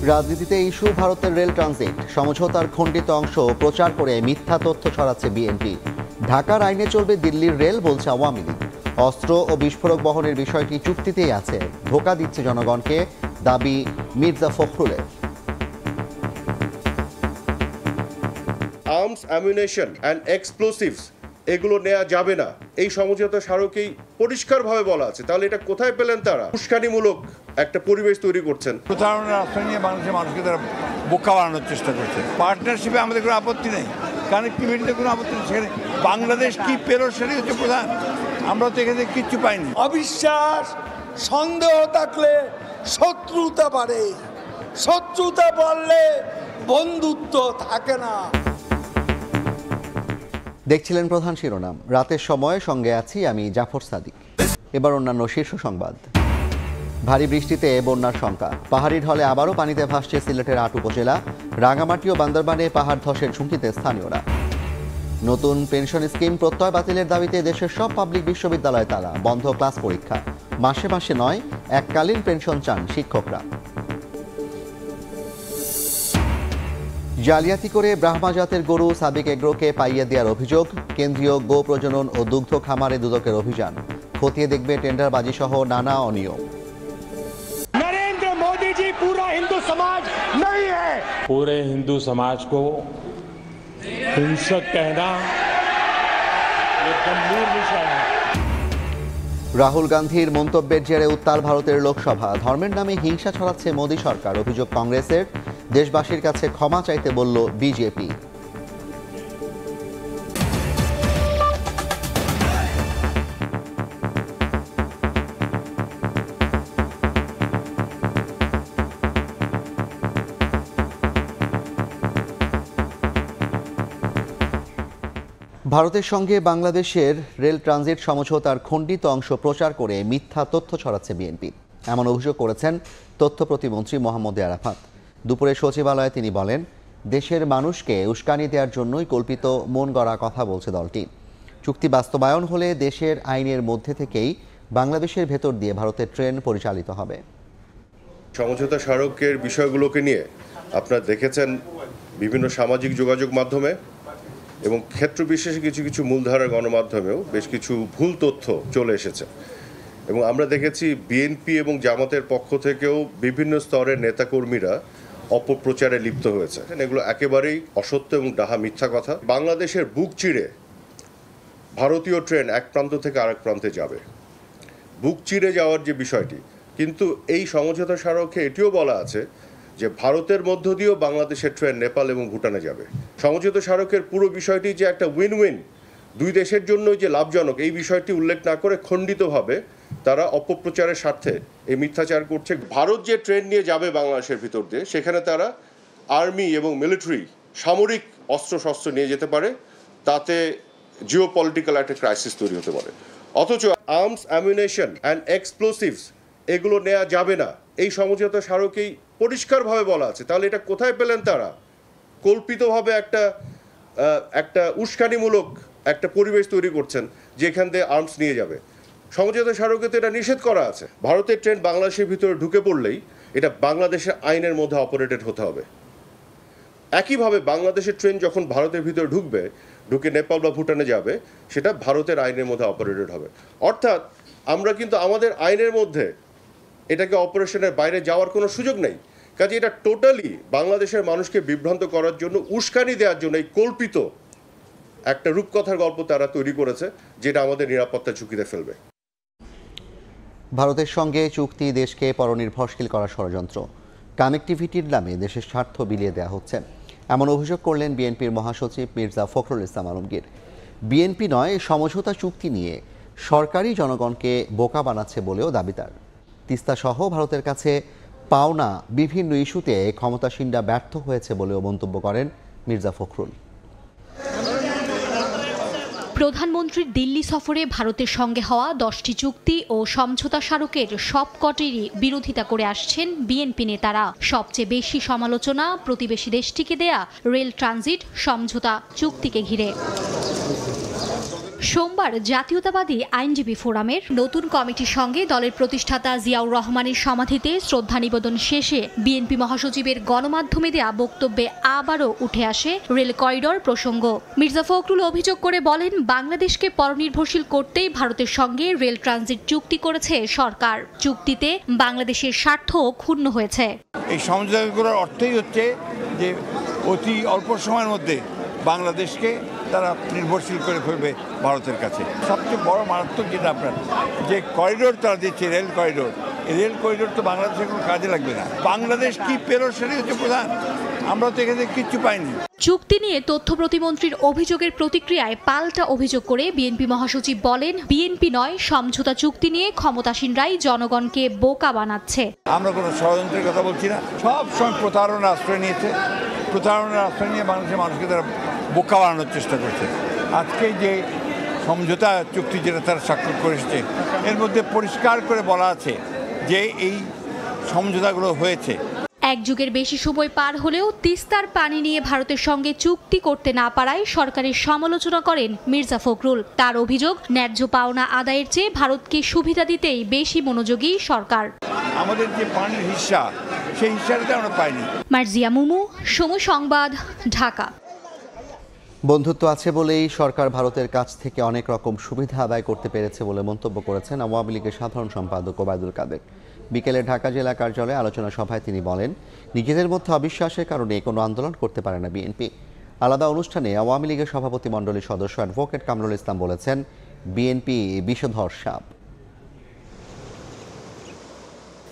রাজনীতিতে ইস্যু ভারতের rail transit সমঝোতার খণ্ডিত অংশ প্রচার করে মিথ্যা তথ্য ছড়াচ্ছে বিএনপি। ঢাকার আইনে চলবে দিল্লির রেল বলছে আওয়ামী লীগ। অস্ত্র ও বিস্ফোরক বহনের বিষয়টি চুক্তিতেই আছে, ধোঁকা দিচ্ছে জনগণকে, দাবি মির্জা ফখরুলের। আর্মস, অ্যামিউনেশন অ্যান্ড এক্সপ্লোসিভস এগুলো নেওয়া যাবে না, এই সমঝোতা স্মারকেই পরিষ্কারভাবে বলা আছে। তাহলে এটা কোথায় পেলেন তারা? উস্কানিমূলক একটা পরিবেশ তৈরি করছেন। প্রতারণার রাস্তা নিয়ে বাংলাদেশের মানুষকে তারা বোকা বানানোর চেষ্টা করছে। পার্টনারশিপে আমাদের কোনো আপত্তি নেই, কানেক্টিভিটিতে কোনো আপত্তি নেই। সেখানে বাংলাদেশ কি পেল সেটাই হচ্ছে প্রধান। আমরা তো এখানে কিচ্ছু পাইনি। অবিশ্বাস, সন্দেহ থাকলে শত্রুতা বাড়ে, শত্রুতা বাড়লে বন্ধুত্ব থাকে না। দেখছিলেন প্রধান শিরোনাম। রাতের সময় সঙ্গে আছি আমি জাফর সাদিক। এবার অন্যান্য শীর্ষ সংবাদ। ভারী বৃষ্টিতে বন্যার শঙ্কা, পাহাড়ি ঢলে আবারও পানিতে ভাসছে সিলেটের ৮ উপজেলা। রাঙামাটি ও বান্দরবানে পাহাড় ধসের ঝুঁকিতে স্থানীয়রা। নতুন পেনশন স্কিম প্রত্যয় বাতিলের দাবিতে দেশের সব পাবলিক বিশ্ববিদ্যালয়ে তালা, বন্ধ ক্লাস পরীক্ষা। মাসে মাসে নয়, এককালীন পেনশন চান শিক্ষকরা। জালিয়াতি করে ব্রাহ্মা জাতের গরু সাদিক এগ্রোকে পাইয়ে দেওয়ার অভিযোগ। কেন্দ্রীয় গো প্রজনন ও দুগ্ধ খামারে দুদকের অভিযান, খতিয়ে দেখবে টেন্ডারবাজি সহ নানা অনিয়ম। नरेंद्र मोदी जी पूरा हिंदू समाज नहीं है। पूरे हिंदू समाज को हिंसक कहना ये गंभीर विषय है। রাহুল গান্ধীর মন্তব্যের জেরে উত্তাল ভারতের লোকসভা। ধর্মের নামে হিংসা ছড়াচ্ছে মোদী সরকার, অভিযোগ কংগ্রেসের। দেশবাসীর কাছে ক্ষমা চাইতে বলল বিজেপি। ভারতের সঙ্গে বাংলাদেশের রেল ট্রানজিট সমঝোতার খণ্ডিত অংশ প্রচার করে মিথ্যা তথ্য ছড়াচ্ছে বিএনপি, এমন অভিযোগ করেছেন তথ্য প্রতিমন্ত্রী মোহাম্মদ আরাফাত। দুপুরে সচিবালয়ে তিনি বলেন, দেশের মানুষকে উস্কানি দেওয়ার জন্যই কল্পিত মন গড়া কথা বলছে দলটি। চুক্তি বাস্তবায়ন হলে দেশের আইনের মধ্যে থেকেই বাংলাদেশের ভেতর দিয়ে ভারতের ট্রেন পরিচালিত হবে। সমঝোতা স্মারকের বিষয়গুলোকে নিয়ে আপনারা দেখেছেন বিভিন্ন সামাজিক যোগাযোগ মাধ্যমে এবং ক্ষেত্র বিশেষে কিছু কিছু মূলধারার গণমাধ্যমেও বেশ কিছু ভুল তথ্য চলে এসেছে। এবং আমরা দেখেছি বিএনপি এবং জামাতের পক্ষ থেকেও বিভিন্ন স্তরের নেতাকর্মীরা অপপ্রচারে লিপ্ত হয়েছে। এগুলো একেবারেই অসত্য এবং ডাহা মিথ্যা কথা। বাংলাদেশের বুক চিরে ভারতীয় ট্রেন এক প্রান্ত থেকে আরেক প্রান্তে যাবে, বুক চিরে যাওয়ার যে বিষয়টি, কিন্তু এই সমঝোতা স্মারকে এটিও বলা আছে যে ভারতের মধ্য দিয়েও বাংলাদেশের ট্রেন নেপাল এবং ভুটানে যাবে। সমঝোতা স্মারকের পুরো বিষয়টি যে একটা উইন উইন, দুই দেশের জন্যই যে লাভজনক, এই বিষয়টি উল্লেখ না করে খণ্ডিতভাবে তারা অপপ্রচারের স্বার্থে এই মিথ্যাচার করছে। ভারত যে ট্রেন নিয়ে যাবে বাংলাদেশের ভিতর দিয়ে, সেখানে তারা আর্মি এবং মিলিটারি সামরিক অস্ত্রশস্ত্র নিয়ে যেতে পারে, তাতে জিও পলিটিক্যাল একটা ক্রাইসিস তৈরি হতে পারে। অথচ আর্মস, অ্যামিউনেশন অ্যান্ড এক্সপ্লোসিভস এগুলো নেওয়া যাবে না, এই সমঝোতা স্মারকেই পরিষ্কারভাবে বলা আছে। তাহলে এটা কোথায় পেলেন তারা? কল্পিতভাবে একটা উস্কানিমূলক একটা পরিবেশ তৈরি করছেন যেখান থেকে আর্মস নিয়ে যাবে। সমঝোতা স্মারকে তো এটা নিষেধ করা আছে। ভারতের ট্রেন বাংলাদেশের ভিতরে ঢুকে পড়লেই এটা বাংলাদেশের আইনের মধ্যে অপারেটেড হতে হবে। একইভাবে বাংলাদেশের ট্রেন যখন ভারতের ভিতরে ঢুকে নেপাল বা ভুটানে যাবে, সেটা ভারতের আইনের মধ্যে অপারেটেড হবে। অর্থাৎ আমরা কিন্তু আমাদের আইনের মধ্যে এটাকে অপারেশনের বাইরে যাওয়ার কোনো সুযোগ নেই। কাজে এটা টোটালি বাংলাদেশের মানুষকে বিভ্রান্ত করার জন্য, উস্কানি দেওয়ার জন্য এই কল্পিত একটা রূপকথার গল্প তারা তৈরি করেছে, যেটা আমাদের নিরাপত্তা ঝুঁকিতে ফেলবে। ভারতের সঙ্গে চুক্তি দেশকে পরনির্ভরশীল করার ষড়যন্ত্র, কানেক্টিভিটির নামে দেশের স্বার্থ বিলিয়ে দেওয়া হচ্ছে, এমন অভিযোগ করলেন বিএনপির মহাসচিব মির্জা ফখরুল ইসলাম আলমগীর। বিএনপি নয়, সমঝোতা চুক্তি নিয়ে সরকারই জনগণকে বোকা বানাচ্ছে বলেও দাবি তার। তিস্তা সহ ভারতের কাছে পাওনা বিভিন্ন ইস্যুতে ক্ষমতাসীনরা ব্যর্থ হয়েছে বলেও মন্তব্য করেন মির্জা ফখরুল। প্রধানমন্ত্রীর দিল্লি সফরে ভারতের সঙ্গে হওয়া 10টি চুক্তি ও সমঝোতা স্মারকের সবকটিরই বিরোধিতা করে আসছেন বিএনপি নেতারা। সবচেয়ে বেশি সমালোচনা প্রতিবেশী দেশটিকে দেয়া রেল ট্রানজিট সমঝোতা চুক্তিকে ঘিরে। সোমবার জাতীয়তাবাদী আইনজীবী ফোরামের নতুন কমিটির সঙ্গে দলের প্রতিষ্ঠাতা জিয়াউর রহমানের সমাধিতে শ্রদ্ধা নিবেদন শেষে বিএনপি মহাসচিবের গণমাধ্যমে দেয়া বক্তব্যে আবারও উঠে আসে রেল করিডর প্রসঙ্গ। মির্জা ফখরুল অভিযোগ করে বলেন, বাংলাদেশকে পরনির্ভরশীল করতেই ভারতের সঙ্গে রেল ট্রানজিট চুক্তি করেছে সরকার। চুক্তিতে বাংলাদেশের স্বার্থ ক্ষুণ্ণ হয়েছে। এই সমঝোতাগুলোর অর্থই হচ্ছে যে অতি অল্প সময়ের মধ্যে বাংলাদেশকে তারা নির্ভরশীল করে ফেলবে ভারতের কাছে। সবচেয়ে বড় মারাত্মক যেটা আপনার যে করিডোর তারা দিচ্ছে, রেল করিডোর, এই রেল করিডোর তো বাংলাদেশের কোনো কাজে লাগবে না। বাংলাদেশ কি পেল সেটাই হচ্ছে প্রধান। আমরা তো এখানে কিচ্ছু পাইনি। চুক্তি নিয়ে তথ্য প্রতিমন্ত্রীর অভিযোগের প্রতিক্রিয়ায় পাল্টা অভিযোগ করে বিএনপি মহাসচিব বলেন, বিএনপি নয়, সমঝোতা চুক্তি নিয়ে ক্ষমতাসীনরাই জনগণকে বোকা বানাচ্ছে। আমরা কোনো ষড়যন্ত্রের কথা বলছি না। সব সময় প্রতারণার আশ্রয় নিয়েছে, প্রতারণার আশ্রয় নিয়ে বাংলাদেশের মানুষকে তারা বোকা বানানোর চেষ্টা করছে। আজকে যে সমঝোতা চুক্তি যেটা তারা স্বাক্ষর করেছে, এর মধ্যে পরিষ্কার করে বলা আছে যে এই সমঝোতাগুলো হয়েছে। এক যুগের বেশি সময় পার হলেও তিস্তার পানি নিয়ে ভারতের সঙ্গে চুক্তি করতে না পারায় সরকারের সমালোচনা করেন মির্জা ফখরুল। তার অভিযোগ, ন্যায্য পাওনা আদায়ের চেয়ে ভারতকে সুবিধা দিতেই বেশি মনোযোগী সরকার। আমাদের যে পানির হিস্সা, সেই হিস্সাটা আমরা পাইনি। মার্জিয়া মুমু, সময় সংবাদ, ঢাকা। বন্ধুত্ব আছে বলেই সরকার ভারতের কাছ থেকে অনেক রকম সুবিধা আদায় করতে পেরেছে বলে মন্তব্য করেছেন আওয়ামী লীগের সাধারণ সম্পাদক ওবায়দুল কাদের। বিকেলে ঢাকা জেলা কার্যালয়ে আলোচনা সভায় তিনি বলেন, নিজেদের মধ্যে অবিশ্বাসের কারণে কোনো আন্দোলন করতে পারে না বিএনপি। আলাদা অনুষ্ঠানে আওয়ামী লীগের সভাপতিমণ্ডলীর সদস্য অ্যাডভোকেট কামরুল ইসলাম বলেছেন, বিএনপি বিষধর সাপ।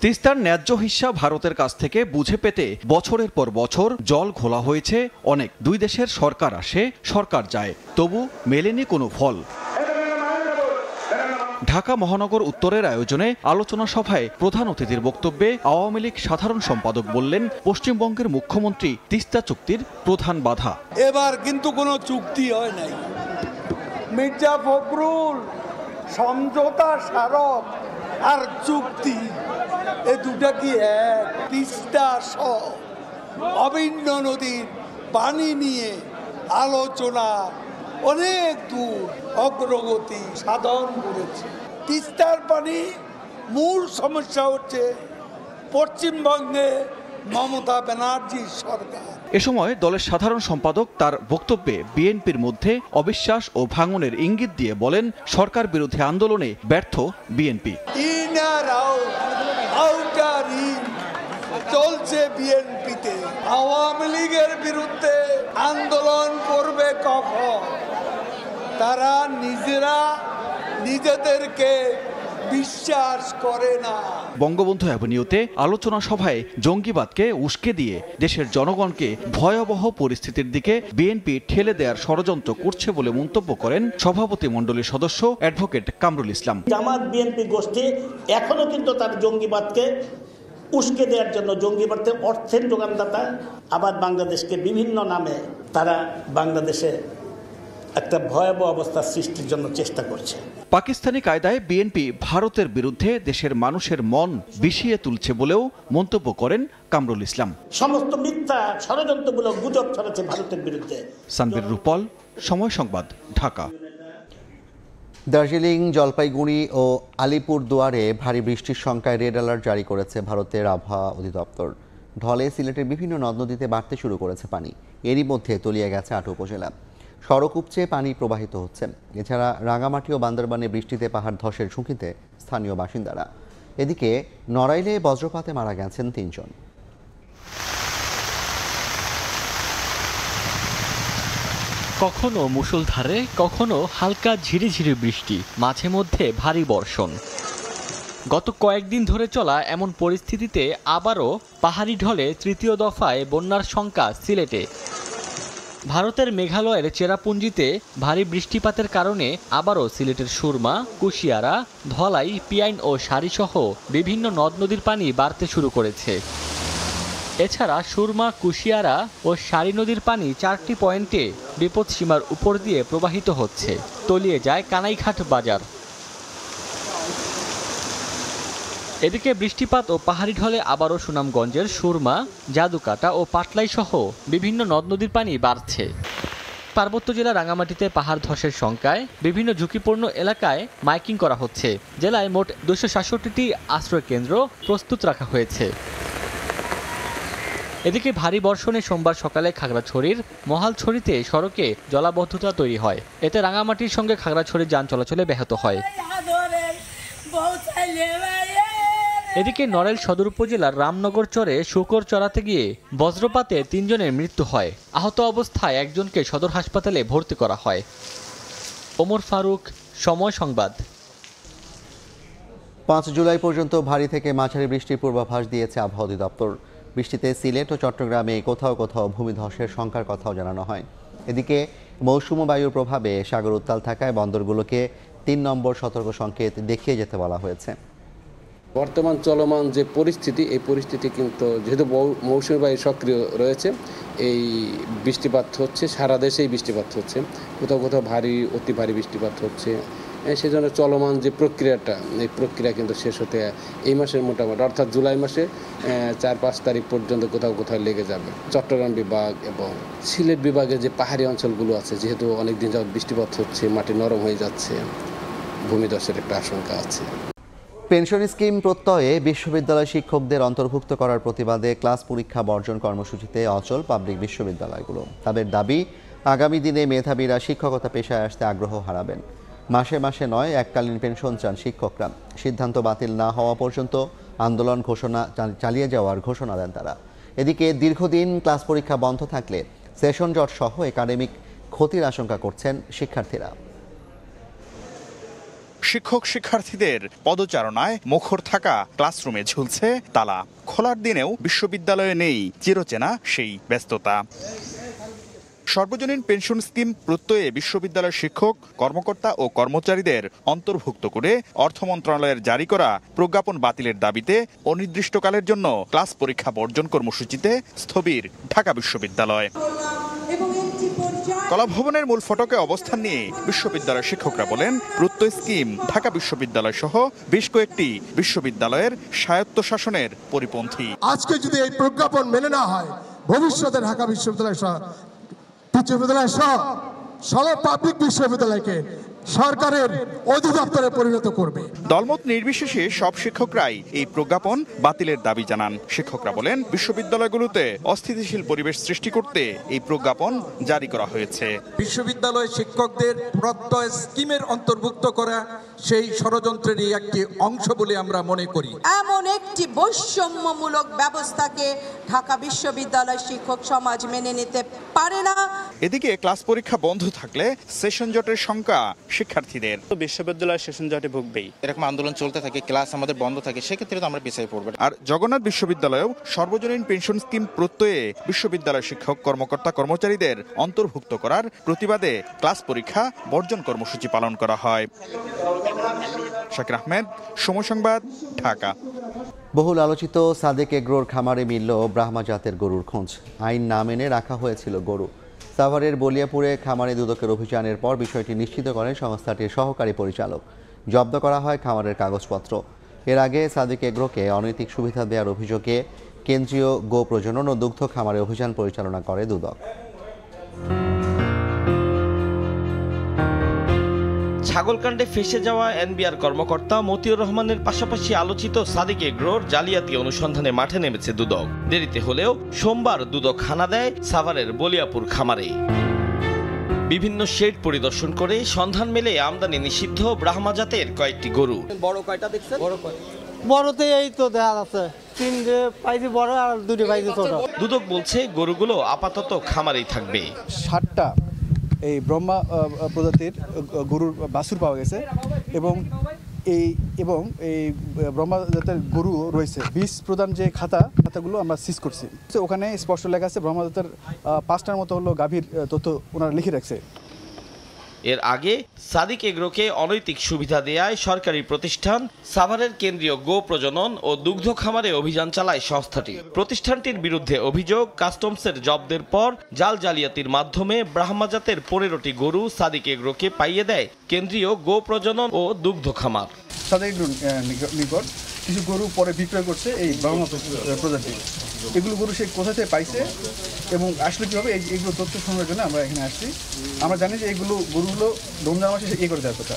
তিস্তার ন্যায্য হিস্সা ভারতের কাছ থেকে বুঝে পেতে বছরের পর বছর জল ঘোলা হয়েছে অনেক। দুই দেশের সরকার আসে, সরকার যায়, তবু মেলেনি কোনো ফল। ঢাকা মহানগর উত্তরের আয়োজনে আলোচনা সভায় প্রধান অতিথির বক্তব্যে আওয়ামী লীগ সাধারণ সম্পাদক বললেন, পশ্চিমবঙ্গের মুখ্যমন্ত্রী তিস্তা চুক্তির প্রধান বাধা। এবার কিন্তু কোনো চুক্তি হয় নাই। মির্জা ফখরুল সমঝোতা স্মারক আর চুক্তি, এ দুটা কি এক? তিস্তা সহ অভিন্ন নদীর পানি নিয়ে আলোচনা অনেক দূর অগ্রগতি সাধন করেছে। তিস্তার পানি মূল সমস্যা হচ্ছে পশ্চিমবঙ্গে মমতা ব্যানার্জির সরকার। এ সময় দলের সাধারণ সম্পাদক তার বক্তব্যে বিএনপির মধ্যে অবিশ্বাস ও ভাঙনের ইঙ্গিত দিয়ে বলেন, সরকার বিরোধী আন্দোলনে ব্যর্থ বিএনপি। চলছে বিএনপিতে। আওয়ামী লীগের বিরুদ্ধে আন্দোলন করবে কখন? তারা নিজেরা নিজেদেরকে বিশ্বাস করে না। বঙ্গবন্ধু অ্যাভিনিউতে আলোচনা সভায় জঙ্গিবাদকে উস্কে দিয়ে দেশের জনগণকে ভয়াবহ পরিস্থিতির দিকে বিএনপি ঠেলে দেওয়ার ষড়যন্ত্র করছে বলে মন্তব্য করেন সভাপতিমণ্ডলীর সদস্য অ্যাডভোকেট কামরুল ইসলাম। জামাত বিএনপি গোষ্ঠী এখনো কিন্তু তার জঙ্গিবাদকে উস্কে দেওয়ার জন্য, জঙ্গিবাদে অর্থের যোগানদাতা, আবার বাংলাদেশকে বিভিন্ন নামে তারা বাংলাদেশে একটা ভয়াবহ অবস্থার সৃষ্টির জন্য চেষ্টা করছে। পাকিস্তানি কায়দায় বিএনপি ভারতের বিরুদ্ধে দেশের মানুষের মন বিষিয়ে তুলছে বলেও মন্তব্য করেন কামরুল ইসলাম। সমস্ত মিথ্যা ষড়যন্ত্রমূলক গুজব ছড়াচ্ছে ভারতের বিরুদ্ধে। সানবীর রূপল, সময় সংবাদ, ঢাকা। দার্জিলিং, জলপাইগুড়ি ও আলিপুরদুয়ারে ভারী বৃষ্টির শঙ্কায় রেড অ্যালার্ট জারি করেছে ভারতের আবহাওয়া অধিদপ্তর। ঢলে সিলেটের বিভিন্ন নদ নদীতে বাড়তে শুরু করেছে পানি। এরই মধ্যে তলিয়ে গেছে ৮ উপজেলা। সড়ক উপচে পানি প্রবাহিত হচ্ছে। এছাড়া রাঙামাটি ও বান্দরবানে বৃষ্টিতে পাহাড় ধসের ঝুঁকিতে স্থানীয় বাসিন্দারা। এদিকে নড়াইলে বজ্রপাতে মারা গেছেন ৩ জন। কখনো মুষলধারে, কখনো হালকা ঝিরিঝিরি বৃষ্টি, মাঝে মধ্যে ভারী বর্ষণ। গত কয়েকদিন ধরে চলা এমন পরিস্থিতিতে আবারও পাহাড়ি ঢলে তৃতীয় দফায় বন্যার শঙ্কা সিলেটে। ভারতের মেঘালয়ের চেরাপুঞ্জিতে ভারী বৃষ্টিপাতের কারণে আবারও সিলেটের সুরমা, কুশিয়ারা, ধলাই, পিয়াইন ও সারিসহ বিভিন্ন নদ নদীর পানি বাড়তে শুরু করেছে। এছাড়া সুরমা, কুশিয়ারা ও সারি নদীর পানি 4টি পয়েন্টে বিপদসীমার উপর দিয়ে প্রবাহিত হচ্ছে। তলিয়ে যায় কানাইঘাট বাজার। এদিকে বৃষ্টিপাত ও পাহাড়ি ঢলে আবারও সুনামগঞ্জের সুরমা, জাদুকাটা ও পাটলাই সহ বিভিন্ন নদ নদীর পানি বাড়ছে। পার্বত্য জেলা রাঙামাটিতে পাহাড় ধসের শঙ্কায় বিভিন্ন ঝুঁকিপূর্ণ এলাকায় মাইকিং করা হচ্ছে। জেলায় মোট 266টি আশ্রয় কেন্দ্র প্রস্তুত রাখা হয়েছে। এদিকে ভারী বর্ষণে সোমবার সকালে খাগড়াছড়ির মহালছড়িতে সড়কে জলাবদ্ধতা তৈরি হয়। এতে রাঙামাটির সঙ্গে খাগড়াছড়ির যান চলাচলে ব্যাহত হয়। এদিকে নড়াইল সদর উপজেলার রামনগর চরে শুকর চড়াতে গিয়ে বজ্রপাতে 3 জনের মৃত্যু হয়। আহত অবস্থায় একজনকে সদর হাসপাতালে ভর্তি করা হয়। ওমর ফারুক, সময় সংবাদ। 5 জুলাই পর্যন্ত ভারী থেকে মাঝারি বৃষ্টির পূর্বাভাস দিয়েছে আবহাওয়া অধিদপ্তর। বৃষ্টিতে সিলেট ও চট্টগ্রামে কোথাও কোথাও ভূমিধসের শঙ্কার কথাও জানানো হয়। এদিকে মৌসুমী বায়ুর প্রভাবে সাগর উত্তাল থাকায় বন্দরগুলোকে 3 নম্বর সতর্ক সংকেত দেখিয়ে যেতে বলা হয়েছে। বর্তমান চলমান যে পরিস্থিতি, এই পরিস্থিতি কিন্তু যেহেতু মৌসুমী বায়ু সক্রিয় রয়েছে, এই বৃষ্টিপাত হচ্ছে, সারা দেশেই বৃষ্টিপাত হচ্ছে, কোথাও কোথাও ভারী অতি ভারী বৃষ্টিপাত হচ্ছে। সেজন্য চলমান যে প্রক্রিয়াটা, এই প্রক্রিয়া কিন্তু শেষ হতে এই মাসের মোটামুটি অর্থাৎ জুলাই মাসে 4-5 তারিখ পর্যন্ত কোথাও কোথাও লেগে যাবে। চট্টগ্রাম বিভাগ এবং সিলেট বিভাগে যে পাহাড়ি অঞ্চলগুলো আছে, যেহেতু অনেকদিন যাবত বৃষ্টিপাত হচ্ছে, মাটি নরম হয়ে যাচ্ছে, ভূমিধসের একটা আশঙ্কা আছে। পেনশন স্কিম প্রত্যয়ে বিশ্ববিদ্যালয় শিক্ষকদের অন্তর্ভুক্ত করার প্রতিবাদে ক্লাস পরীক্ষা বর্জন কর্মসূচিতে অচল পাবলিক বিশ্ববিদ্যালয়গুলো। তাদের দাবি, আগামী দিনে মেধাবীরা শিক্ষকতা পেশায় আসতে আগ্রহ হারাবেন। মাসে মাসে নয়, এককালীন পেনশন চান শিক্ষকরা। সিদ্ধান্ত বাতিল না হওয়া পর্যন্ত আন্দোলন চালিয়ে যাওয়ার ঘোষণা দেন তারা। এদিকে দীর্ঘদিন ক্লাস পরীক্ষা বন্ধ থাকলে সেশন জট সহ একাডেমিক ক্ষতির আশঙ্কা করছেন শিক্ষার্থীরা। শিক্ষক শিক্ষার্থীদের পদচারণায় মুখর থাকা ক্লাসরুমে ঝুলছে তালা। খোলার দিনেও বিশ্ববিদ্যালয়ে নেই চিরচেনা সেই ব্যস্ততা। সর্বজনীন পেনশন স্কিম প্রত্যয়ে বিশ্ববিদ্যালয়ের শিক্ষক, কর্মকর্তা ও কর্মচারীদের অন্তর্ভুক্ত করে অর্থ মন্ত্রণালয়ের জারি করা প্রজ্ঞাপন বাতিলের দাবিতে অনির্দিষ্টকালের জন্য ক্লাস পরীক্ষা বর্জন কর্মসূচিতে স্থবির ঢাকা বিশ্ববিদ্যালয়। কলাভবনের মূল ফটকে অবস্থান নিয়ে বিশ্ববিদ্যালয়ের শিক্ষকরা বলেন, প্রত্যয় স্কিম ঢাকা বিশ্ববিদ্যালয় সহ বেশ কয়েকটি বিশ্ববিদ্যালয়ের স্বায়ত্তশাসনের পরিপন্থী। আজকে যদি এই প্রজ্ঞাপন মেনে না হয়, ভবিষ্যতে ঢাকা বিশ্ববিদ্যালয় সহ পাবলিক বিশ্ববিদ্যালয়কে সরকারের অধিদপ্তরে পরিণত করবে। দলমত নির্বিশেষে সব শিক্ষকরাই এই প্রজ্ঞাপন বাতিলের দাবি জানান। শিক্ষকরা বলেন, বিশ্ববিদ্যালয়গুলোতে অস্থিতিশীল পরিবেশ সৃষ্টি করতে এই প্রজ্ঞাপন জারি করা হয়েছে। বিশ্ববিদ্যালয় শিক্ষকদের প্রত্যয় স্কিমের অন্তর্ভুক্ত করা সেই ষড়যন্ত্রেরই একটি অংশ বলে আমরা মনে করি। এমন একটি বৈষম্যমূলক ব্যবস্থাকে ঢাকা বিশ্ববিদ্যালয় শিক্ষক সমাজ মেনে নিতে পারে না। এদিকে ক্লাস পরীক্ষা বন্ধ থাকলে সেশন জটের শঙ্কা শিক্ষার্থীদের। বিশ্ববিদ্যালয় সেশন জটে ভুগবেই, এরকম আন্দোলন চলতে থাকে, ক্লাস আমাদের বন্ধ থাকে, সেক্ষেত্রে তো আমরা পিছিয়ে পড়ব। আর জগন্নাথ বিশ্ববিদ্যালয়েও সর্বজনীন পেনশন স্কিম প্রত্যয়ে বিশ্ববিদ্যালয় শিক্ষক, কর্মকর্তা, কর্মচারীদের অন্তর্ভুক্ত করার প্রতিবাদে ক্লাস পরীক্ষা বর্জন কর্মসূচি পালন করা হয়। শাকির আহমেদ, সময় সংবাদ, ঢাকা। বহুল আলোচিত সাদেক এগ্রোর খামারে মিলল ব্রাহ্মা জাতের গরুর খোঁজ। আইন না মেনে রাখা হয়েছিল গরু। সাভারের বলিয়াপুরে খামারে দুদকের অভিযানের পর বিষয়টি নিশ্চিত করেন সংস্থাটির সহকারী পরিচালক। জব্দ করা হয় খামারের কাগজপত্র। এর আগে সাদেক এগ্রোকে অনৈতিক সুবিধা দেওয়ার অভিযোগে কেন্দ্রীয় গো প্রজনন ও দুগ্ধ খামারে অভিযান পরিচালনা করে দুদক। ছাগলকাণ্ডে ফেঁসে যাওয়া এনবিআর কর্মকর্তা মতিউর রহমানের পাশাপাশি আলোচিত সাদেক এগ্রোর জালিয়াতি অনুসন্ধানে মাঠে নেমেছে দুদক। দেরিতে হলেও সোমবার দুদক হানা দেয় সাভারের বলিয়াপুর খামারে। বিভিন্ন শেড পরিদর্শন করে সন্ধান মেলে আমদানি নিষিদ্ধ ব্রাহ্মা জাতের কয়েকটি গরু। বড় কয়টা দেখছেন? বড়তে এই তো দেখা যাচ্ছে 3টে পাইছি বড় আর 2টে পাইছি ছোট। দুদক বলছে গরুগুলো আপাতত খামারেই থাকবে। 7টা এই ব্রহ্মা প্রজাতির গরুর বাছুর পাওয়া গেছে এবং এই ব্রহ্মা জাতের গরু রয়েছে। বীজ প্রদান যে খাতাগুলো আমরা সিজ করছি, ওখানে স্পষ্ট লেখা আছে ব্রহ্মা জাতের 5টার মতো হলো গাভীর তথ্য ওনারা লিখে রাখছে। এর আগে সাদেক এগ্রোকে অনৈতিক সুবিধা দেয়ায় সরকারি প্রতিষ্ঠান সাভারের কেন্দ্রীয় গো প্রজনন ও দুগ্ধ খামারে অভিযান চালায় সংস্থাটি। প্রতিষ্ঠানটির বিরুদ্ধে অভিযোগ, কাস্টমসের জব্দের পর জাল জালিয়াতির মাধ্যমে ব্রাহ্মা জাতের 15টি গরু সাদেক এগ্রোকে পাইয়ে দেয় কেন্দ্রীয় গো প্রজনন ও দুগ্ধ খামার। সাদেক এগ্রোর নিকট কিছু গরু পরে বিক্রয় করছে এই ব্রাহ্মা প্রজাতি। এগুলো গরু সে কোথা থেকে পাইছে এবং আসলে কীভাবে এগুলো তথ্য সংগ্রহের জন্য আমরা এখানে আসছি। আমরা জানি যে গরুগুলো রমজান মাসে করে দেওয়ার কথা,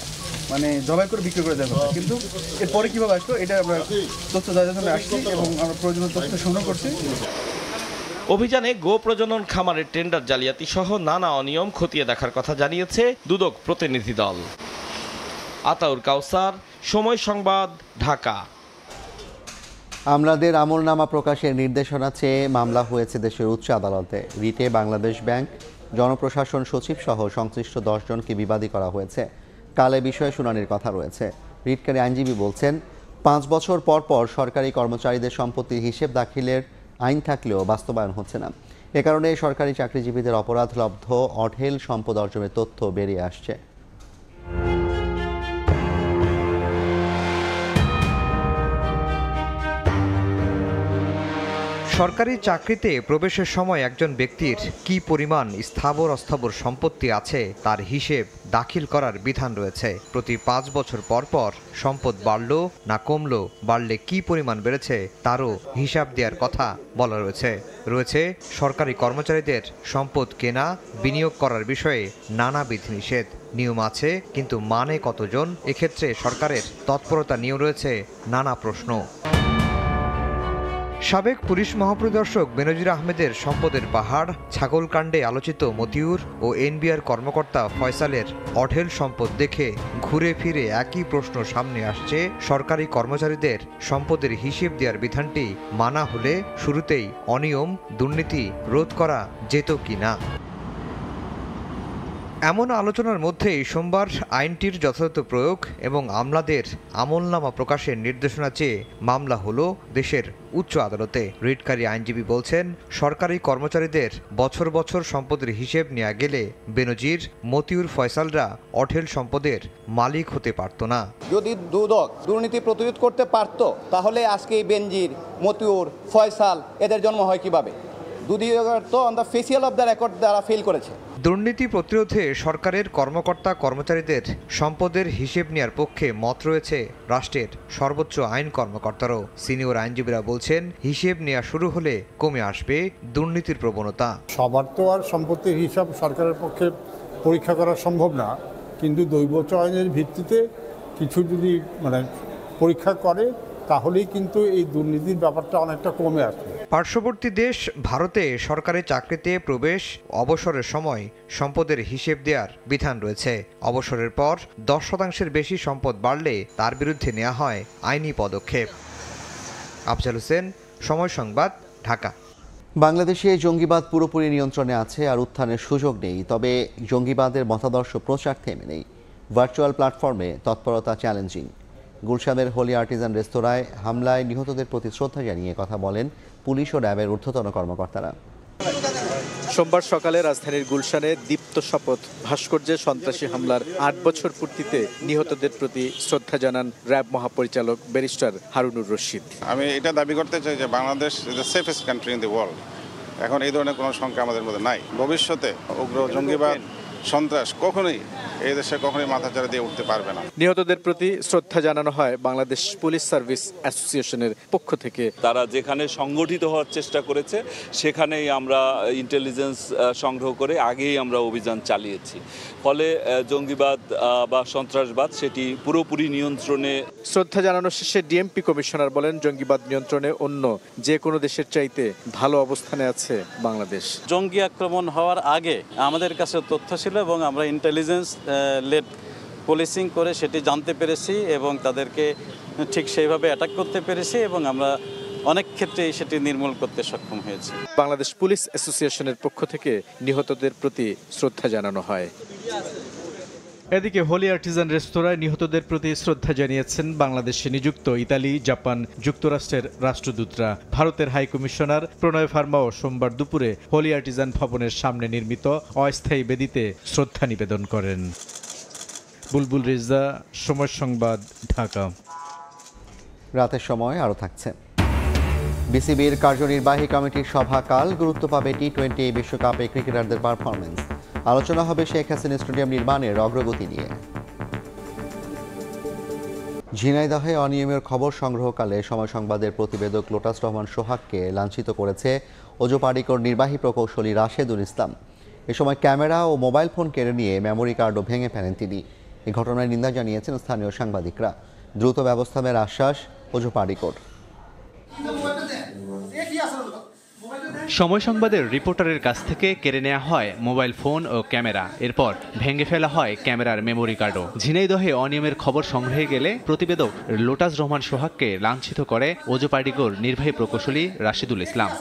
মানে জবাই করে বিক্রি করে দেওয়ার কথা, কিন্তু এরপরে কীভাবে আসলো এটা আমরা তথ্য দেওয়ার জন্য আসছি এবং আমরা প্রয়োজনীয় তথ্য সংগ্রহ করছি। অভিযানে গো প্রজনন খামারের টেন্ডার জালিয়াতি সহ নানা অনিয়ম খতিয়ে দেখার কথা জানিয়েছে দুদক প্রতিনিধি দল। আতাউর কাউসার, সময় সংবাদ, ঢাকা। আমলাদের আমলনামা প্রকাশের নির্দেশনা চেয়ে মামলা হয়েছে দেশের উচ্চ আদালতে। রিটে বাংলাদেশ ব্যাংক, জনপ্রশাসন সচিব সহ সংশ্লিষ্ট 10 জনকে বিবাদী করা হয়েছে। কাল এ বিষয়ে শুনানির কথা রয়েছে। রিটকারী আইনজীবী বলছেন, 5 বছর পর পর সরকারি কর্মচারীদের সম্পত্তির হিসেব দাখিলের আইন থাকলেও বাস্তবায়ন হচ্ছে না। এ কারণে সরকারি চাকরিজীবীদের অপরাধলব্ধ অঢেল সম্পদ অর্জনের তথ্য বেরিয়ে আসছে। সরকারি চাকরিতে প্রবেশের সময় একজন ব্যক্তির কি পরিমাণ স্থাবর অস্থাবর সম্পত্তি আছে তার হিসেব দাখিল করার বিধান রয়েছে। প্রতি 5 বছর পর পর সম্পদ বাড়লো না কমলো, বাড়লে কি পরিমাণ বেড়েছে তারও হিসাব দেওয়ার কথা বলা রয়েছে সরকারি কর্মচারীদের সম্পদ কেনা বিনিয়োগ করার বিষয়ে নানা বিধিনিষেধ। নিয়ম আছে, কিন্তু মানে কতজন? এক্ষেত্রে সরকারের তৎপরতা নিয়েও রয়েছে নানা প্রশ্ন। সাবেক পুলিশ মহাপরিদর্শক বেনজির আহমেদের সম্পদের পাহাড়, ছাগলকাণ্ডে আলোচিত মতিউর ও এনবিআর কর্মকর্তা ফয়সালের অঢেল সম্পদ দেখে ঘুরে ফিরে একই প্রশ্ন সামনে আসছে, সরকারি কর্মচারীদের সম্পদের হিসেব দেওয়ার বিধানটি মানা হলে শুরুতেই অনিয়ম দুর্নীতি রোধ করা যেত কিনা। এমন আলোচনার মধ্যেই সোমবার আইনটির যথাযথ প্রয়োগ এবং আমলাদের আমলনামা প্রকাশের নির্দেশনা চেয়ে মামলা হলো দেশের উচ্চ আদালতে। রিটকারী আইনজীবী বলছেন, সরকারি কর্মচারীদের বছর বছর সম্পদের হিসেব নেওয়া গেলে বেনজির, মতিউর, ফয়সালরা অঢেল সম্পদের মালিক হতে পারত না। যদি দুদক দুর্নীতি প্রতিরোধ করতে পারত তাহলে আজকে এই বেনজির, মতিউর, ফয়সাল এদের জন্ম হয় কিভাবে? দুদক তো on the facial of the record দ্বারা ফেল করেছে। দুর্নীতি প্রতিরোধে সরকারের কর্মকর্তা কর্মচারীদের সম্পদের হিসেব নেওয়ার পক্ষে মত রয়েছে রাষ্ট্রের সর্বোচ্চ আইন কর্মকর্তারও। সিনিয়র আইনজীবীরা বলছেন, হিসেব নেওয়া শুরু হলে কমে আসবে দুর্নীতির প্রবণতা। সবার তো আর সম্পত্তির হিসাব সরকারের পক্ষে পরীক্ষা করা সম্ভব না, কিন্তু দৈব চয়নের ভিত্তিতে কিছু যদি পরীক্ষা করে তাহলেই কিন্তু এই দুর্নীতির ব্যাপারটা অনেকটা কমে আসবে। পার্শ্ববর্তী দেশ ভারতে সরকারি চাকরিতে প্রবেশ, অবসরের সময় সম্পদের হিসেব দেওয়ার বিধান রয়েছে। অবসরের পর 10% বেশি সম্পদ বাড়লে তার বিরুদ্ধে নেওয়া হয় আইনি পদক্ষেপ। আফজাল হোসেন, সময় সংবাদ, ঢাকা। বাংলাদেশে জঙ্গিবাদ পুরোপুরি নিয়ন্ত্রণে আছে আর উত্থানের সুযোগ নেই, তবে জঙ্গিবাদের মতাদর্শ প্রচার থেমে নেই। ভার্চুয়াল প্ল্যাটফর্মে তৎপরতা চ্যালেঞ্জিং। গুলশানের হোলি আর্টিজান রেস্তোরাঁয় হামলায় নিহতদের প্রতি শ্রদ্ধা জানিয়ে কথা বলেন পুলিশ ও র্যাবের ঊর্ধ্বতন কর্মকর্তারা। সোমবার সকালে রাজধানীর গুলশানে দীপ্ত শপথ ভাস্কর্যে সন্ত্রাসী হামলার 8 বছর পূর্তিতে নিহতদের প্রতি শ্রদ্ধা জানান র্যাব মহাপরিচালক ব্যারিস্টার হারুনুর রশিদ। আমি এটা দাবি করতে চাই যে Bangladesh is the safest country in the world. এখন এই ধরনের কোনো সংখ্যা আমাদের মধ্যে নাই। ভবিষ্যতে উগ্র জঙ্গিবাদ, সন্ত্রাস কখনোই এই দেশে কখনোই মাথাচাড়া দিয়ে উঠতে পারবে না। নিহতদের প্রতি শ্রদ্ধা জানানো হয় বাংলাদেশ পুলিশ সার্ভিস অ্যাসোসিয়েশনের পক্ষ থেকে। তারা যেখানে সংগঠিত হওয়ার চেষ্টা করেছে সেখানেই আমরা ইন্টেলিজেন্স সংগ্রহ করে আগেই আমরা অভিযান চালিয়েছি, ফলে জঙ্গিবাদ বা সন্ত্রাসবাদ সেটি পুরোপুরি নিয়ন্ত্রণে। শ্রদ্ধা জানানো শেষে ডিএমপি কমিশনার বলেন, জঙ্গিবাদ নিয়ন্ত্রণে অন্য যে কোনো দেশের চাইতে ভালো অবস্থানে আছে বাংলাদেশ। জঙ্গি আক্রমণ হওয়ার আগে আমাদের কাছে তথ্য ছিল এবং আমরা ইন্টেলিজেন্স লেড পুলিশিং করে সেটি জানতে পেরেছি এবং তাদেরকে ঠিক সেইভাবে অ্যাটাক করতে পেরেছি এবং আমরা অনেক ক্ষেত্রেই সেটি নির্মূল করতে সক্ষম হয়েছি। বাংলাদেশ পুলিশ অ্যাসোসিয়েশনের পক্ষ থেকে নিহতদের প্রতি শ্রদ্ধা জানানো হয়। এদিকে হোলি আর্টিজান রেস্তোরাঁয় নিহতদের প্রতি শ্রদ্ধা জানিয়েছেন বাংলাদেশে নিযুক্ত ইতালি, জাপান, যুক্তরাষ্ট্রের রাষ্ট্রদূতরা। ভারতের হাই কমিশনার প্রণয় ভার্মাও সোমবার দুপুরে হোলি আর্টিজান ভবনের সামনে নির্মিত অস্থায়ী বেদিতে শ্রদ্ধা নিবেদন করেন। বুলবুল রেজা, সময় সংবাদ, ঢাকা। রাতের সময় আরও থাকছে। বিসিবির কার্যনির্বাহী কমিটির সভা কাল। গুরুত্ব পাবে টি-20 বিশ্বকাপে ক্রিকেটারদের পারফরমেন্স। আলোচনা হবে শেখ হাসিনা স্টেডিয়াম নির্মাণের অগ্রগতি নিয়ে। ঝিনাইদহে অনিয়মের খবর সংগ্রহকালে সময় সংবাদের প্রতিবেদক লোটাস রহমান সোহাগকে লাঞ্ছিত করেছে ওজোপাড়িকর নির্বাহী প্রকৌশলী রাশেদুল ইসলাম। এ সময় ক্যামেরা ও মোবাইল ফোন কেড়ে নিয়ে মেমোরি কার্ডও ভেঙে ফেলেন তিনি। এই ঘটনায় নিন্দা জানিয়েছেন স্থানীয় সাংবাদিকরা। দ্রুত ব্যবস্থা নেওয়ার আশ্বাস ওজোপাড়িকর। সময় সংবাদের রিপোর্টারের কাছ থেকে কেড়ে নেওয়া হয় মোবাইল ফোন ও ক্যামেরা, এরপর ভেঙে ফেলা হয় ক্যামেরার মেমোরি কার্ডও। ঝিনাইদহে অনিয়মের খবর সংগ্রহে গেলে প্রতিবেদক লোটাস রহমান সোহাগকে লাঞ্ছিত করে ওজোপাড়িকর নির্বাহী প্রকৌশলী রাশেদুল ইসলাম।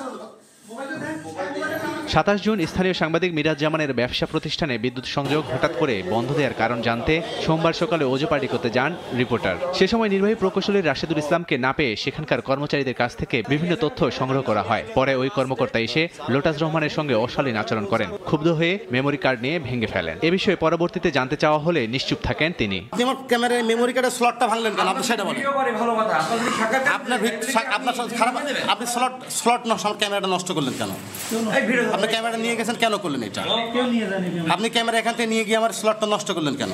27 জুন স্থানীয় সাংবাদিক মিরাজ জামানের ব্যবসা প্রতিষ্ঠানে বিদ্যুৎ সংযোগ হঠাৎ করে বন্ধ দেওয়ার কারণ জানতে সোমবার সকালে ওজোপাড়িকতে যান রিপোর্টার। সে সময় নির্বাহী প্রকৌশলী রাশেদুল ইসলামকে না পেয়ে সেখানকার কর্মচারীদের কাছ থেকে বিভিন্ন তথ্য সংগ্রহ করা হয়। পরে ওই কর্মকর্তা এসে লোটাস রহমানের সঙ্গে অশালীন আচরণ করেন। ক্ষুব্ধ হয়ে মেমোরি কার্ড নিয়ে ভেঙে ফেলেন। এ বিষয়ে পরবর্তীতে জানতে চাওয়া হলে নিশ্চুপ থাকেন তিনি। আমার ক্যামেরার মেমোরি কার্ডের স্লটটা ভাঙলেন কেন? আপনি সেটা বলেন। আপনার খারাপ, আপনি স্লট ক্যামেরাটা নষ্ট করলেন কেন? আপনি ক্যামেরা নিয়ে গেছেন কেন করলেন এটা? আপনি ক্যামেরা এখান থেকে নিয়ে গিয়ে আমার স্লটটা নষ্ট করলেন কেন?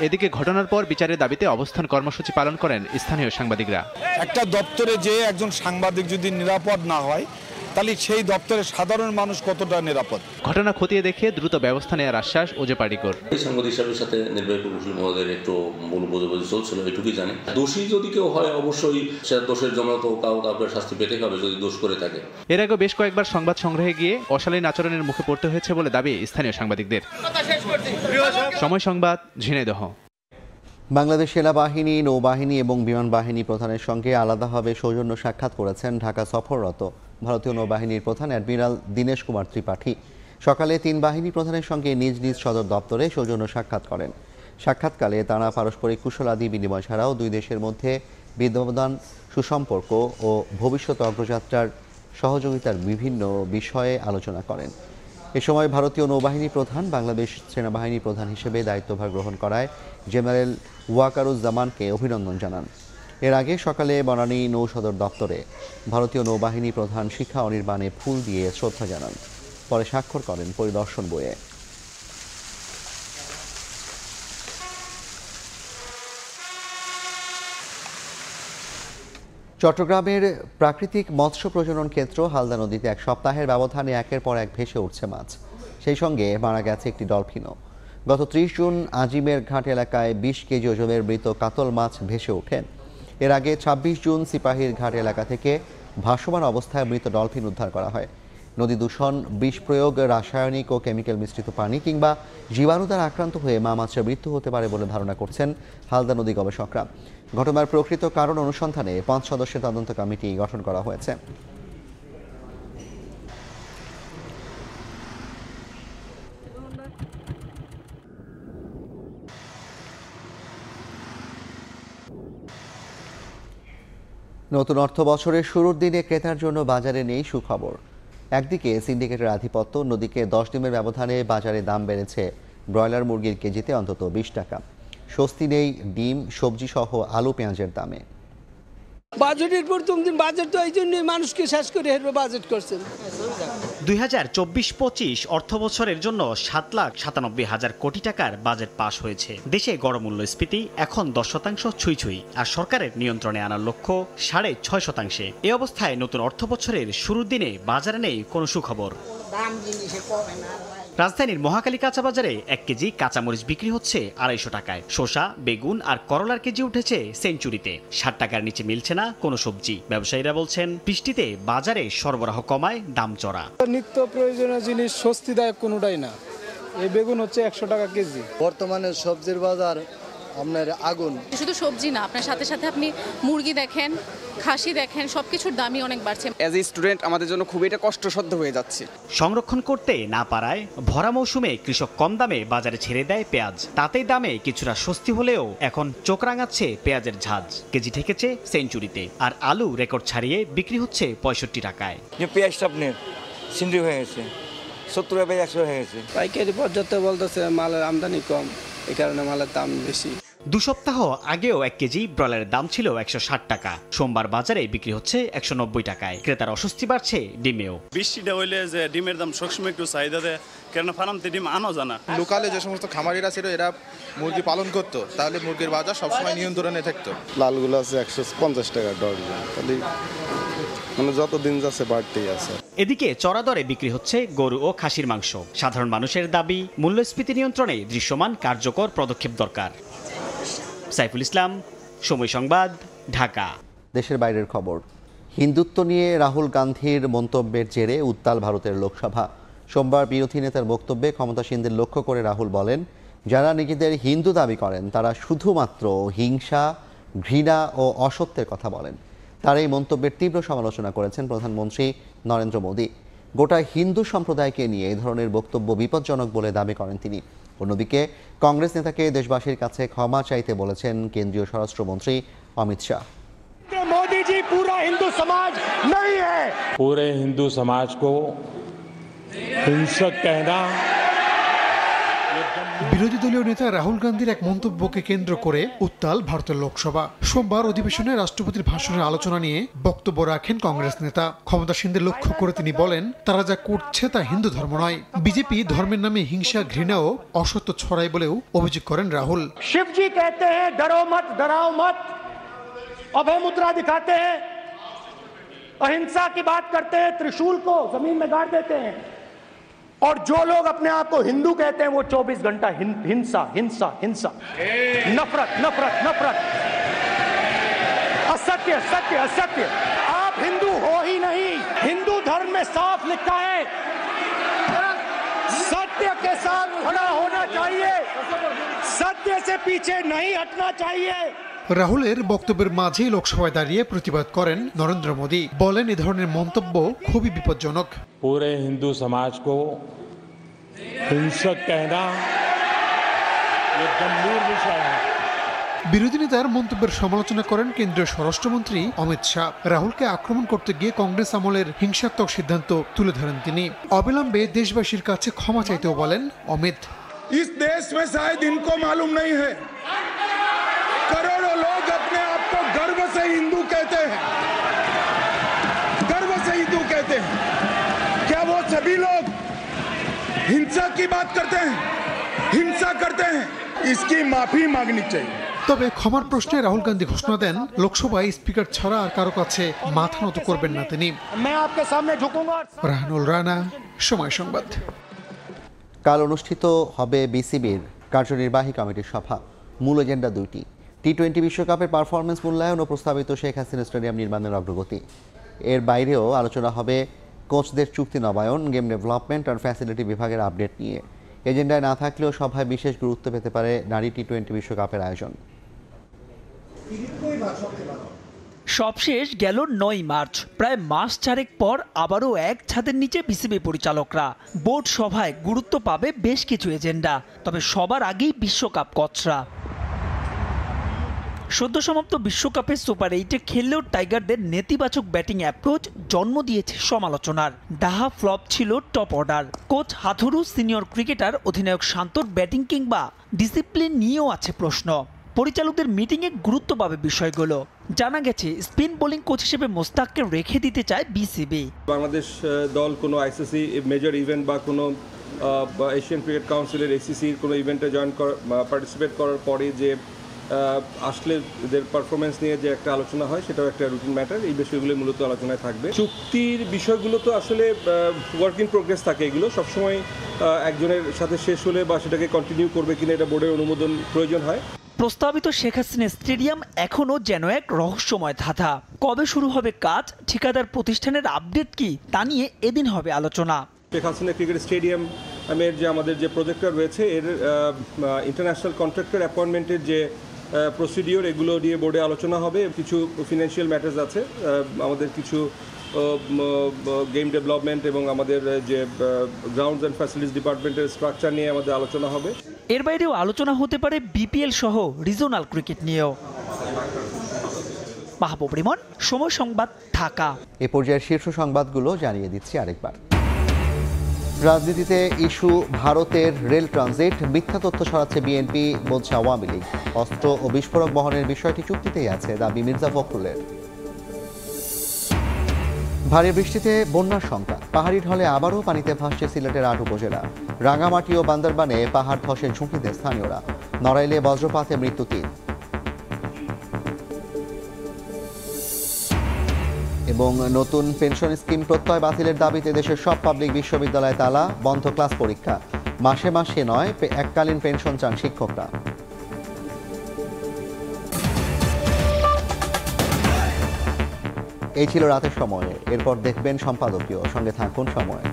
এদিকে ঘটনার পর বিচারের দাবিতে অবস্থান কর্মসূচি পালন করেন স্থানীয় সাংবাদিকরা। একটা দপ্তরে যে একজন সাংবাদিক যদি নিরাপদ না হয়, তাহলে সেই দপ্তরের সাধারণ মানুষ কতটা নিরাপদ? ঘটনা খতিয়ে দেখে দ্রুত ব্যবস্থা নেওয়ার আশ্বাস ওজোপাড়িকর। সাংবাদিক সাহেবের সাথে নির্বাহী প্রকৌশলী মহোদয়ের একটু ভুল বোঝাবুঝি চলছিল, এটুকুই জানি। দোষী যদি কেউ হয় অবশ্যই সে দোষের জন্য তো কাউকে শাস্তি পেতে হবে যদি দোষ করে থাকে। এর আগে বেশ কয়েকবার সংবাদ সংগ্রহে গিয়ে অশালীন আচরণের মুখে পড়তে হয়েছে বলে দাবি স্থানীয় সাংবাদিকদের। সময় সংবাদ, ঝিনাইদহ। বাংলাদেশ সেনাবাহিনী, নৌবাহিনী এবং বিমান বাহিনী প্রধানের সঙ্গে আলাদাভাবে সৌজন্য সাক্ষাৎ করেছেন ঢাকা সফররত ভারতীয় নৌবাহিনীর প্রধান অ্যাডমিরাল দীনেশ কুমার ত্রিপাঠী। সকালে 3 বাহিনী প্রধানের সঙ্গে নিজ নিজ সদর দপ্তরে সৌজন্য সাক্ষাৎ করেন। সাক্ষাৎকালে তাঁরা পারস্পরিক কুশলাদি বিনিময় ছাড়াও দুই দেশের মধ্যে বিদ্যমান সুসম্পর্ক ও ভবিষ্যৎ অগ্রযাত্রার সহযোগিতার বিভিন্ন বিষয়ে আলোচনা করেন। এ সময় ভারতীয় নৌবাহিনী প্রধান বাংলাদেশ সেনাবাহিনী প্রধান হিসেবে দায়িত্বভার গ্রহণ করায় জেনারেল ওয়াকারুজ্জামানকে অভিনন্দন জানান। এর আগে সকালে বনানী নৌ সদর দপ্তরে ভারতীয় নৌবাহিনী প্রধান শিখা অনির্বাণে ফুল দিয়ে শ্রদ্ধা জানান। পরে স্বাক্ষর করেন পরিদর্শন বইয়ে। চট্টগ্রামের প্রাকৃতিক মৎস্য প্রজনন কেন্দ্র হালদা নদীতে 1 সপ্তাহের ব্যবধানে একের পর এক ভেসে উঠছে মাছ। সেই সঙ্গে মারা গেছে একটি ডলফিনও। গত 30 জুন আজিমের ঘাট এলাকায় 20 কেজি ওজনের মৃত কাতল মাছ ভেসে ওঠেন। এর আগে 26 জুন সিপাহীর ঘাট এলাকা থেকে ভাসমান অবস্থায় মৃত ডলফিন উদ্ধার করা হয়। নদী দূষণ, বিষ প্রয়োগ, রাসায়নিক ও কেমিক্যাল মিশ্রিত পানি কিংবা জীবাণু দ্বারা আক্রান্ত হয়ে মাছের মৃত্যু হতে পারে বলে ধারণা করছেন হালদা নদী গবেষকরা। ঘটনার প্রকৃত কারণ অনুসন্ধানে 5 সদস্যের তদন্ত কমিটি গঠন করা হয়েছে। নতুন অর্থ বছরের শুরুর দিনে ক্রেতার জন্য বাজারে নেই সুখবর। একদিকে সিন্ডিকেটের আধিপত্য, অন্যদিকে 10 দিনের ব্যবধানে বাজারে দাম বেড়েছে ব্রয়লার মুরগির কেজিতে অন্তত 20 টাকা। স্বস্তি নেই ডিম, সবজি সহ আলু পেঁয়াজের দামে। বাজেটের প্রথম দিন বাজেট তো এই জন্যই মানুষকে শেষ করে হেরবে বাজেট করছেন। 2024-25 অর্থ বছরের জন্য 7,97,000 কোটি টাকার বাজেট পাশ হয়েছে। দেশে গড় মূল্যস্ফীতি এখন 10% ছুঁই, আর সরকারের নিয়ন্ত্রণে আনার লক্ষ্য 6.5%। এ অবস্থায় নতুন অর্থ বছরের শুরুর দিনে বাজারে নেই কোনো সুখবর। রাজধানীর মহাখালী কাঁচা বাজারে 1 কেজি কাঁচামরিচ বিক্রি হচ্ছে 250 টাকায়। শসা, বেগুন আর করলার কেজি উঠেছে সেঞ্চুরিতে। 60 টাকার নিচে মিলছে না কোনো সবজি। ব্যবসায়ীরা বলছেন বৃষ্টিতে বাজারে সরবরাহ কমায় দাম চড়া। নিত্য প্রয়োজনীয় জিনিস স্বস্তিদায়ক কোনোটাই না। এই বেগুন হচ্ছে 100 টাকা কেজি। বর্তমানে সবজির বাজার আপনার আগুন। শুধু সবজি না, আপনার সাথে সাথে আপনি মুরগি দেখেন, খাসি দেখেন, সবকিছুর দামই অনেক বাড়ছে। অ্যাজ এ স্টুডেন্ট আমাদের জন্য খুব এটা কষ্টসাধ্য হয়ে যাচ্ছে। সংরক্ষণ করতে না পারায় ভরা মৌসুমে কৃষক কম দামে বাজারে ছেড়ে দেয় পেঁয়াজ। তাতেই দামে কিছুটা স্বস্তি হলেও এখন চোখ রাঙাচ্ছে পেঁয়াজের ঝাঁজ। কেজি ঠেকেছে সেঞ্চুরিতে, আর আলু রেকর্ড ছাড়িয়ে বিক্রি হচ্ছে 65 টাকায়। যে পেঁয়াজটা আপনার সিন্ডি হয়ে গেছে, 70 টাকা 100 হয়ে গেছে। পাইকারি পর্যাপ্ত বলতেছে মালের আমদানি কম, এই কারণে মালের দাম বেশি। 2 সপ্তাহ আগেও 1 কেজি ব্রয়লারের দাম ছিল 160 টাকা। সোমবার বাজারে বিক্রি হচ্ছে 190 টাকায়। ক্রেতার অস্বস্তি বাড়ছে ডিমেও। বৃষ্টিটা হইলে যে ডিমের দাম সবসময় একটু চাহিদা দেয়, কেন ফার্মতে ডিম আনো জানা। লোকালে যে সমস্ত খামারিরা ছিল এরা মুরগি পালন করতো, তাহলে মুরগির বাজার সবসময় নিয়ন্ত্রণে থাকতো। লালগুলো আছে 150 টাকা ডজন, তাহলে মানে যত দিন যাচ্ছে বাড়তেই আছে। এদিকে চড়া দরে বিক্রি হচ্ছে গরু ও খাসির মাংস। সাধারণ মানুষের দাবি, মূল্যস্ফীতি নিয়ন্ত্রণে দৃশ্যমান কার্যকর পদক্ষেপ দরকার। সাইফুল ইসলাম, সময় সংবাদ, ঢাকা। দেশের বাইরের খবর। হিন্দুত্ব নিয়ে রাহুল গান্ধীর মন্তব্যের জেরে উত্তাল ভারতের লোকসভা। সোমবার বিরোধী নেতার বক্তব্যে ক্ষমতাসীনদের লক্ষ্য করে রাহুল বলেন, যারা নিজেদের হিন্দু দাবি করেন তারা শুধুমাত্র হিংসা, ঘৃণা ও অসত্যের কথা বলেন। তার এই মন্তব্যের তীব্র সমালোচনা করেছেন প্রধানমন্ত্রী নরেন্দ্র মোদী। গোটা হিন্দু সম্প্রদায়কে নিয়ে এই ধরনের বক্তব্য বিপজ্জনক বলে দাবি করেন তিনি। অন্যদিকে কংগ্রেস নেতাকে দেশবাসীর কাছে ক্ষমা চাইতে বলেছেন কেন্দ্রীয় স্বরাষ্ট্রমন্ত্রী অমিত শাহ। मोदी जी पूरा हिंदू समाज नहीं है। पूरे हिंदू समाज को हिंसक कहना। বিরোধী দলীয় নেতা রাহুল গান্ধীর এক মন্তব্যকে কেন্দ্র করে উত্তাল ভারতের লোকসভা। সোমবার অধিবেশনে রাষ্ট্রপতির ভাষণের আলোচনা নিয়ে বক্তব্য রাখেন কংগ্রেস নেতা। ক্ষমতাসীনদের লক্ষ্য করে তিনি বলেন, তারা যা করছে তা হিন্দু ধর্ম নয়। বিজেপি ধর্মের নামে হিংসা, ঘৃণা ও অসত্য ছড়ায় বলেও অভিযোগ করেন রাহুল। शिवजी कहते हैं डरो मत, डराओ मत, अभय मुद्रा दिखाते हैं, अहिंसा की बात करते हैं, त्रिशूल को जमीन में गाड़ देते हैं, और जो लोग अपने आप को हिंदू कहते हैं वो 24 घंटा हिंसा हिंसा हिंसा, नफरत नफरत नफरत, असत्य सत्य असत्य। आप हिंदू हो ही नहीं। हिंदू धर्म में साफ लिखा है, सत्य के साथ खड़ा होना चाहिए, सत्य से पीछे नहीं हटना चाहिए। রাহুলের বক্তব্যের মাঝেই লোকসভায় দাঁড়িয়ে প্রতিবাদ করেন নরেন্দ্র মোদী। বলেন, এই ধরনের মন্তব্য খুবই বিপজ্জনক। पूरे हिंदू समाज को हिंसक कहना ये गंभीर विषय है। বিরোধী নেতার মন্তব্যের সমালোচনা করেন কেন্দ্রীয় স্বরাষ্ট্রমন্ত্রী অমিত শাহ। রাহুলকে আক্রমণ করতে গিয়ে কংগ্রেস আমলের হিংসাত্মক সিদ্ধান্ত তুলে ধরেন তিনি। অবিলম্বে দেশবাসীর কাছে ক্ষমা চাইতেও বলেন অমিত। इस देश में शायद इनको मालूम नहीं है, करोड़ों लोग अपने आप को गर्व से हिंदू कहते हैं, गर्व से हिंदू कहते हैं। क्या वो सभी लोग हिंसा की बात करते हैं, हिंसा करते हैं? इसकी माफी मांगनी चाहिए। তবে ক্ষমার প্রশ্নে রাহুল গান্ধী ঘোষণা দেন, লোকসভায় স্পিকার ছাড়া আর কারো কাছে মাথা নত করবেন না তিনি। রাহানুল রানা, সময় সংবাদ। কাল অনুষ্ঠিত হবে বিসিবির কার্যনির্বাহী কমিটির সভা। মূল এজেন্ডা দুইটি: টি-20 বিশ্বকাপের পারফরমেন্স মূল্যায়ন ও প্রস্তাবিত শেখ হাসিনা স্টেডিয়াম নির্মাণের অগ্রগতি। এর বাইরেও আলোচনা হবে কোচদের চুক্তি নবায়ন, গেম ডেভেলপমেন্ট আর ফ্যাসিলিটি বিভাগের আপডেট নিয়ে। এজেন্ডায় না থাকলেও সভায় বিশেষ গুরুত্ব পেতে পারে নারী টি-20 বিশ্বকাপের আয়োজন। সবশেষ গেল 9 মার্চ। প্রায় মাস চারেক পর আবারও এক ছাদের নিচে বিসিবি পরিচালকরা। বোর্ড সভায় গুরুত্ব পাবে বেশ কিছু এজেন্ডা, তবে সবার আগেই বিশ্বকাপ কচরা। সদ্য সমাপ্ত বিশ্বকাপে সুপার 8-এ খেললেও টাইগারদের নেতিবাচক ব্যাটিং অ্যাপ্রোচ জন্ম দিয়েছে সমালোচনার। ডাহা ফ্লপ ছিল top order. Coach Hathuru, senior cricketer অধিনায়ক শান্তর ব্যাটিং কিংবা ডিসিপ্লিন নিয়েও আছে প্রশ্ন। পরিচালকদের মিটিংয়ে গুরুত্ব পাবে বিষয়গুলো। জানা গেছে স্পিন বোলিং কোচ হিসেবে মোস্তাককে রেখে দিতে চায় বিসিবি। বাংলাদেশ দল কোনো আইসিসি মেজর ইভেন্ট বা কোনো এশিয়ান ক্রিকেট কাউন্সিলের এসিসির কোনো ইভেন্টে পার্টিসিপেট করার পরে যে আসলে এদের পারফরমেন্স নিয়ে যে একটা আলোচনা হয়, সেটাও একটা রুটিন ম্যাটার। এই বিষয়গুলো মূলত আলোচনায় থাকবে। চুক্তির বিষয়গুলো তো আসলে ওয়ার্ক ইন প্রোগ্রেস থাকে। এগুলো সবসময় একজনের সাথে শেষ হলে বা সেটাকে কন্টিনিউ করবে কিনা এটা বোর্ডের অনুমোদন প্রয়োজন হয়। প্রস্তাবিত শেখ হাসিনা স্টেডিয়াম এখনও যেন এক রহস্যময় ধাঁধা। কবে শুরু হবে কাজ, ঠিকাদার প্রতিষ্ঠানের আপডেট কি, তা নিয়ে এদিন হবে আলোচনা। শেখ হাসিনা ক্রিকেট স্টেডিয়াম যে আমাদের যে প্রজেক্টর রয়েছে, এর ইন্টারন্যাশনাল কন্ট্রাক্টর অ্যাপয়েন্টমেন্টের যে প্রসিডিওর, এগুলো নিয়ে বোর্ডে আলোচনা হবে। কিছু ফিনান্সিয়াল ম্যাটার্স আছে, আমাদের কিছু গেম ডেভেলপমেন্ট এবং আমাদের যে গ্রাউন্ডস অ্যান্ড ফ্যাসিলিটিস ডিপার্টমেন্টের স্ট্রাকচার নিয়ে আমাদের আলোচনা হবে। এর বাইরেও আলোচনা হতে পারে বিপিএল সহ রিজনাল ক্রিকেট নিয়েও। মাহবুব রিমন, সময় সংবাদ, ঢাকা। এ পর্যায়ের শীর্ষ সংবাদগুলো জানিয়ে দিচ্ছি আরেকবার। রাজনীতিতে ইস্যু ভারতের রেল ট্রানজিট, মিথ্যা তথ্য ছড়াচ্ছে বিএনপি, বলছে আওয়ামী লীগ। অস্ত্র ও বিস্ফোরক বহনের বিষয়টি চুক্তিতেই আছে, দাবি মির্জা ফখরুলের। ভারী বৃষ্টিতে বন্যার শঙ্কা, পাহাড়ি ঢলে আবারও পানিতে ভাসছে সিলেটের ৮ উপজেলা। রাঙামাটি ও বান্দরবানে পাহাড় ধসের ঝুঁকিতে স্থানীয়রা। নড়াইলে বজ্রপাতে মৃত্যু ৩। এবং নতুন পেনশন স্কিম প্রত্যয় বাতিলের দাবিতে দেশের সব পাবলিক বিশ্ববিদ্যালয়ে তালা, বন্ধ ক্লাস পরীক্ষা। মাসে মাসে নয়, এককালীন পেনশন চান শিক্ষকরা। এই ছিল রাতের সময়। এরপর দেখবেন সম্পাদকীয়। সঙ্গে থাকুন সময়।